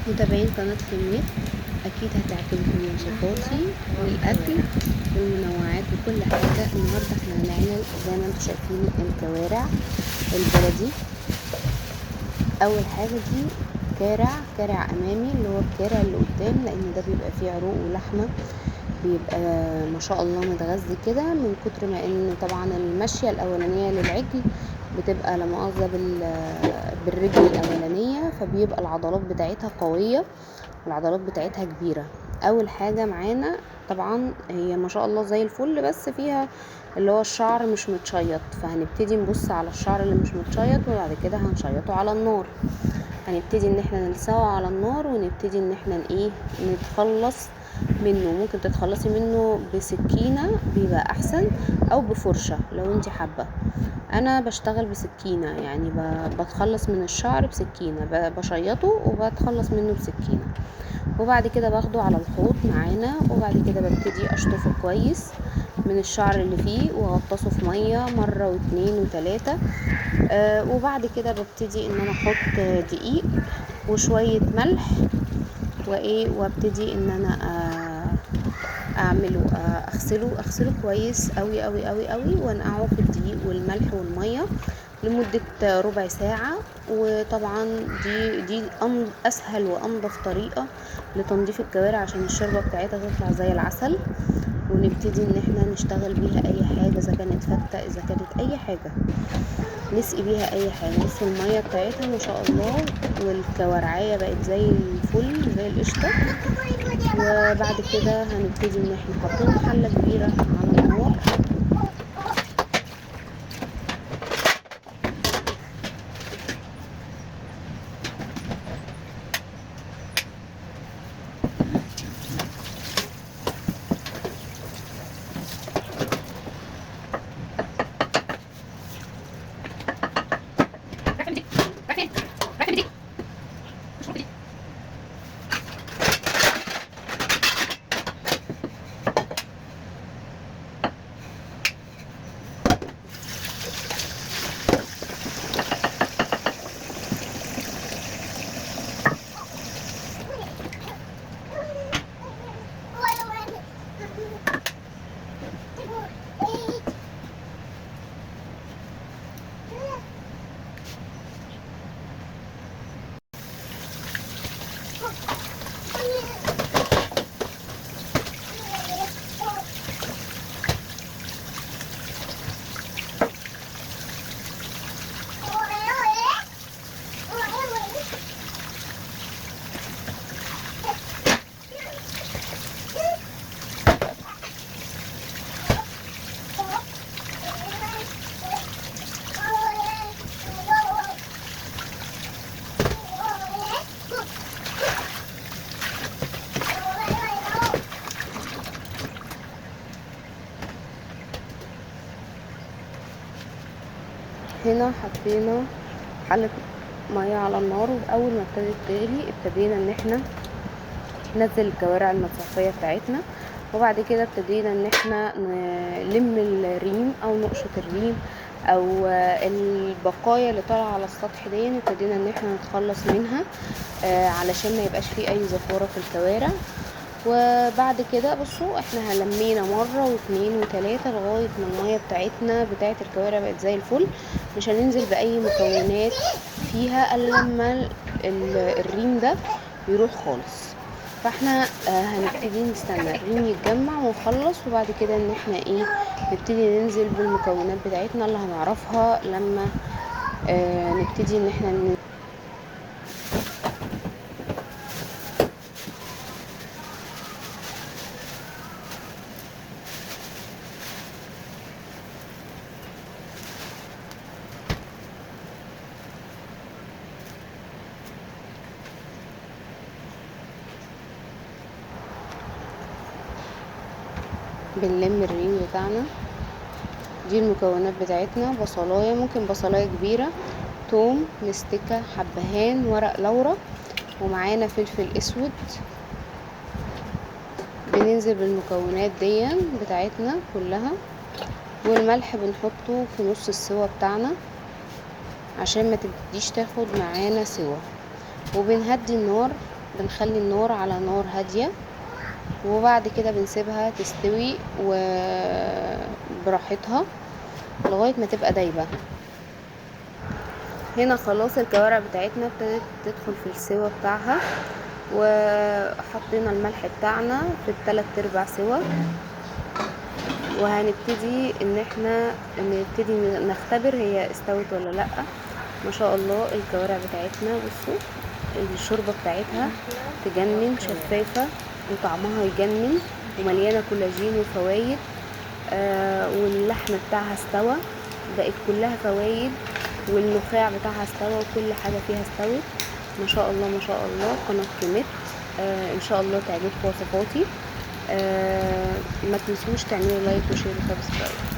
متابعين قناة كمية، أكيد هتعجبكم وصفاتي والأكل والمنوعات وكل حاجة. النهاردة احنا هنعمل زي ما انتوا شايفين الكوارع البلدي. أول حاجة دي كارع أمامي، اللي هو الكارع اللي قدام، لأن ده بيبقى فيه عروق ولحمة، بيبقى ما شاء الله متغذي كده، من كتر ما ان طبعا المشية الأولانية للعجل بتبقى لا مؤاخذة بالرجل الأولانية، فبيبقى العضلات بتاعتها قوية والعضلات بتاعتها كبيرة. اول حاجة معانا طبعا هي ما شاء الله زي الفل، بس فيها اللي هو الشعر مش متشيط، فهنبتدي نبص على الشعر اللي مش متشيط وبعد كده هنشيطه على النار. هنبتدي ان احنا نلسعه على النار ونبتدي ان احنا نتخلص منه. ممكن تتخلصي منه بسكينة بيبقى احسن، او بفرشة لو انت حابة. انا بشتغل بسكينة، يعني بتخلص من الشعر بسكينة، بشيطه وبتخلص منه بسكينة. وبعد كده باخده على الحوض معانا، وبعد كده ببتدي اشطفه كويس من الشعر اللي فيه واغطسه في مية مرة واتنين وتلاتة. وبعد كده ببتدي ان انا احط دقيق وشوية ملح وابتدي ان انا اعمله اغسله كويس قوي قوي قوي قوي، وانقعه في الدقيق والملح والميه لمدة ربع ساعة. وطبعا دي اسهل وانضف طريقة لتنظيف الكوارع عشان الشوربة بتاعتها تطلع زي العسل. ونبتدي ان احنا نشتغل بيها اي حاجة، اذا كانت فتة، اذا كانت اي حاجة نسقي بيها اي حاجة. بصوا المية بتاعتها ما شاء الله، والكوارعية بقت زي الفل زي القشطة. وبعد كده هنبتدي ان احنا حاطين حلة كبيرة على النار. هنا حطينا حلة مية على النار، واول ما ابتدت تغلي ابتدينا ان احنا ننزل الكوارع المتصفية بتاعتنا. وبعد كده ابتدينا ان احنا نلم الريم او نقشط الريم او البقايا اللي طالعه على السطح دي، ابتدينا ان احنا نتخلص منها علشان ما يبقاش فيه اي زفاره في الكوارع. وبعد كده بصوا احنا لمينا مره واتنين وتلاته لغايه ما الميه بتاعت الكوارع بقت زي الفل. مش هننزل باي مكونات فيها الا لما الريم ده يروح خالص. فاحنا هنبتدي نستنى الريم يتجمع ونخلص، وبعد كده ان احنا نبتدي ننزل بالمكونات بتاعتنا اللي هنعرفها لما نبتدي ان احنا بنلم الريم بتاعنا. دي المكونات بتاعتنا: بصلايه، ممكن بصلايه كبيره، توم، مستكه، حبهان، ورق لورا، ومعانا فلفل اسود. بننزل بالمكونات دي بتاعتنا كلها، والملح بنحطه في نص السوا بتاعنا عشان ما تبتديش تاخد معانا سوا. وبنهدي النار بنخلي النار على نار هادية، وبعد كده بنسيبها تستوي وبراحتها لغاية ما تبقى دايبة. هنا خلاص الكوارع بتاعتنا ابتدت تدخل في السوا بتاعها، وحطينا الملح بتاعنا في ال3/4 سوا، وهنبتدي ان احنا نختبر هي استوت ولا لا. ما شاء الله الكوارع بتاعتنا بصوا الشوربه بتاعتها تجنن، شفافه وطعمها يجنن ومليانه كولاجين وفوايد. واللحم بتاعها استوى، بقت كلها فوايد، والنخاع بتاعها استوى، وكل حاجه فيها استوت. ما شاء الله ما شاء الله. قناه كيميت ان شاء الله تعجبكم وصفاتي. ما تنسوش تعملوا لايك وشير وسبسكرايب.